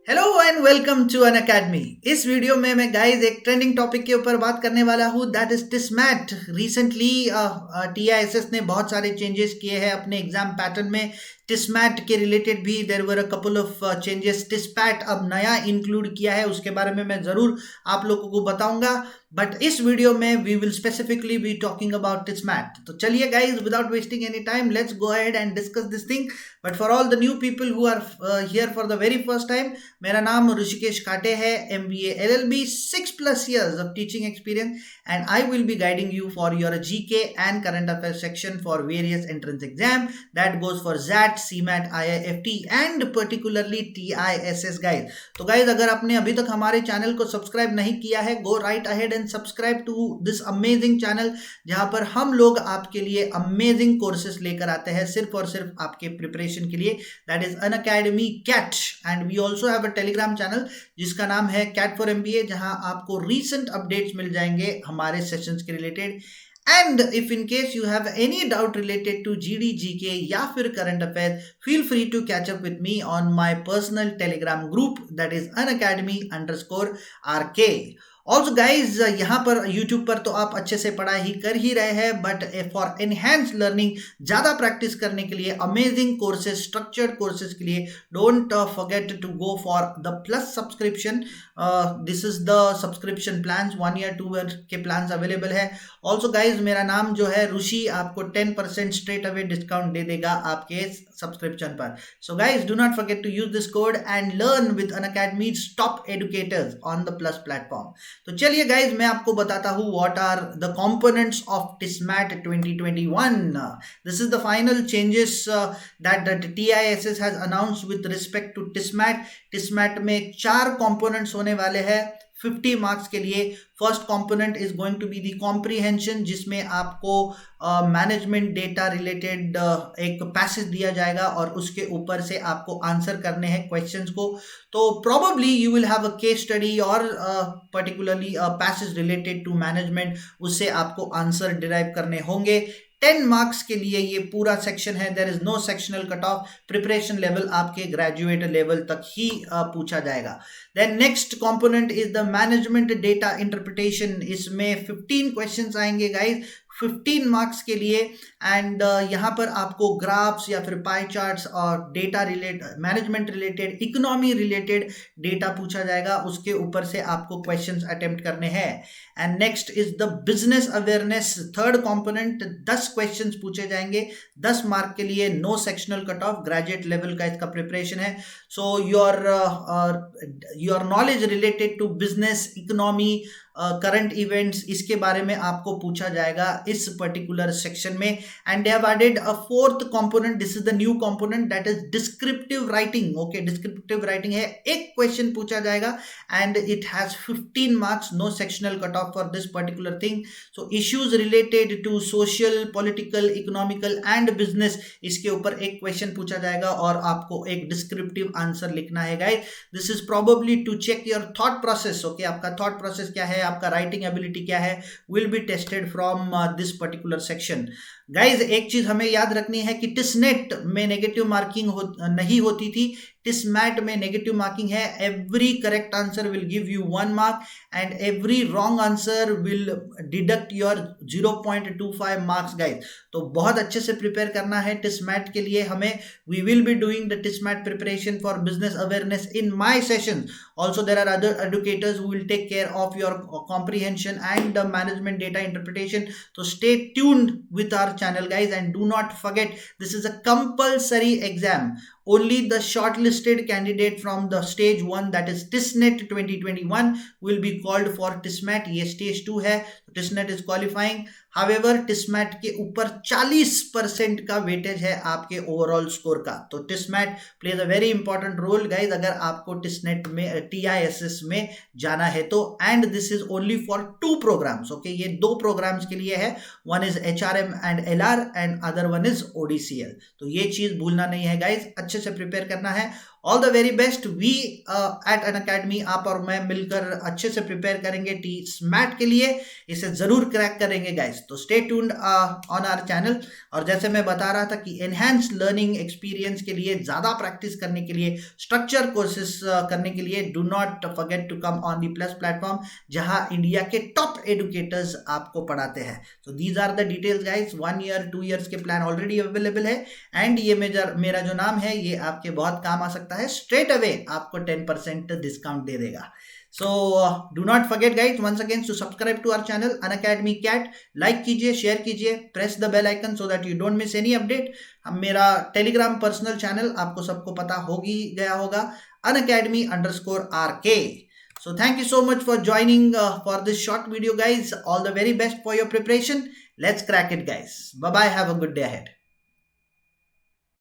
Hello and welcome to Unacademy. इस video में मैं गाइस एक ट्रेंडिंग टॉपिक के ऊपर बात करने वाला हूँ, दैट इज टिस्मैट। रिसेंटली टीआईएसएस ने बहुत सारे चेंजेस किए हैं अपने एग्जाम पैटर्न में। टिस्मैट के रिलेटेड भी there were a couple of changes. TISSMAT अब नया इंक्लूड किया है, उसके बारे में मैं जरूर आप लोगों को बताऊंगा, बट इस वीडियो में we will specifically be talking about TISSMAT. तो चलिए guys, without wasting any time, let's go ahead and discuss this thing. But for all the new people who are here for the very first time, मेरा नाम ऋषिकेश काटे है, MBA LLB, 6+ years of teaching experience, and I will be guiding you for your GK and current affairs section for various entrance exam that goes for ZAT, CMAT, IIFT and particularly TISS guys। तो guys, अगर आपने अभी तक हमारे channel को subscribe नहीं किया है, go right ahead and subscribe to this amazing channel, जहां पर हम लोग आपके लिए अमेजिंग कोर्सेस लेकर आते हैं सिर्फ और सिर्फ आपके प्रिपरेशन के लिए। That is Unacademy CAT, and we also have a Telegram channel जिसका नाम है कैट फॉर MBA, जहां आपको रीसेंट अपडेट्स मिल जाएंगे हमारे सेशंस के related. And if in case you have any doubt related to GD GK या फिर current affair, feel free to catch up with me on my personal Telegram group, that is unacademy_RK। Also guys, यहाँ पर YouTube पर तो आप अच्छे से पढ़ाई कर ही रहे हैं, बट फॉर एनहेंस लर्निंग, ज़्यादा प्रैक्टिस करने के लिए, अमेजिंग कोर्सेज, स्ट्रक्चर्ड कोर्सेज के लिए, don't forget to go for the plus subscription. This is the subscription plans, 1 year 2 year के प्लान्स अवेलेबल है। ऑल्सो गाइज, मेरा नाम जो है ऋषि, आपको 10% स्ट्रेट अवे डिस्काउंट दे देगा आपके सब्सक्रिप्शन पर। So guys, do not forget to use this code and learn with Unacademy's top educators on the plus platform. तो चलिए गाइज, मैं आपको बताता हूँ what are the components of TISSMAT 2021। This is the final changes that the TISS has announced with respect to TISSMAT. TISSMAT में 4 components होने वाले हैं 50 मार्क्स के लिए। First component is going to be the comprehension, जिसमें आपको management data related एक passage दिया जाएगा और उसके ऊपर से आपको आंसर करने हैं क्वेश्चंस को। तो probably you will have a case study और particularly passage related to management, उससे आपको आंसर डिराइव करने होंगे। 10 मार्क्स के लिए ये पूरा सेक्शन है। There is no sectional cut off. Preparation level आपके ग्रेजुएट लेवल तक ही पूछा जाएगा। Then next component is the management data interpretation. इसमें 15 क्वेश्चंस आएंगे गाइस, 15 मार्क्स के लिए। एंड यहाँ पर आपको ग्राफ्स या फिर पाई चार्ट्स और data related, management related, economy related data पूछा जाएगा, उसके ऊपर से आपको क्वेश्चंस अटेम्प्ट करने हैं। And next is the business awareness, third component. 10 questions पूछे जाएंगे 10 मार्क के लिए, no sectional cut off, graduate level का इसका प्रिपरेशन है। So your knowledge related to business, economy, current events, इसके बारे में आपको पूछा जाएगा इस पर्टिकुलर सेक्शन में। And they have added a fourth component, this is the new component, that is descriptive writing. Okay, descriptive writing है, एक क्वेश्चन पूछा जाएगा and it has 15 marks, no sectional cut off for this particular thing. So issues related to social, political, economical and business, इसके ऊपर एक question पूछा जाएगा और आपको एक डिस्क्रिप्टिव आंसर लिखना है guys. This is probably to check your thought process. Okay, आपका थॉट प्रोसेस क्या है, आपका राइटिंग एबिलिटी क्या है, will be tested from this particular section. Guys, एक चीज हमें याद रखनी है कि टिस्नेट में नेगेटिव मार्किंग नहीं होती थी, टिस्मैट में नेगेटिव मार्किंग है। Every correct answer will give you 1 mark and every wrong answer will deduct your 0.25 marks guys. तो बहुत अच्छे से प्रिपेयर करना है टिस्मैट के लिए हमें। We will be doing the TISSMAT preparation for business awareness in my session. Also, there are other educators who will take care of your comprehension and management data interpretation. So stay tuned with our channel guys, and do not forget, this is a compulsory exam. Only the shortlisted candidate from the stage 1, that is TISNET 2021, will be called for TISMAT. ये stage 2 है, TISNET is qualifying. However, TISMAT के ऊपर 40% का weightage है आपके overall score का। तो TISMAT plays a very important role guys, अगर आपको TISNET में TISS में जाना है तो। and this is only for 2 programs. Okay, ये 2 programs के लिए है, one is HRM and LR and other one is ODCL। तो ये चीज भूलना नहीं है गाइज, अच्छे से प्रिपेयर करना है। All the very best. We at Unacademy, आप और मैं मिलकर अच्छे से प्रिपेयर करेंगे टी स्मैट के लिए, इसे जरूर क्रैक करेंगे गाइस। तो stay tuned on our channel. और जैसे मैं बता रहा था कि एनहांस लर्निंग एक्सपीरियंस के लिए, ज्यादा प्रैक्टिस करने के लिए, स्ट्रक्चर कोर्सेज करने के लिए, do not forget to come on the plus platform, जहां इंडिया के टॉप एडुकेटर्स आपको पढ़ाते हैं। So these are the details guys. 1 year 2 years के प्लान ऑलरेडी अवेलेबल है, एंड ये मेरा जो नाम है ये आपके बहुत काम आ सकता है। स्ट्रेट अवे आपको 10% डिस्काउंट दे देगा। So do not forget guys once again to subscribe to our channel Unacademy Cat, like कीजिए, शेयर कीजिए, press the bell icon so that you don't miss any update. हम मेरा टेलीग्राम पर्सनल चैनल आपको सबको पता होगी गया होगा, unacademy_rk। So thank you so much for joining for this short video guys. All the very best for your preparation. Let's crack it guys. Bye bye, have a good day ahead.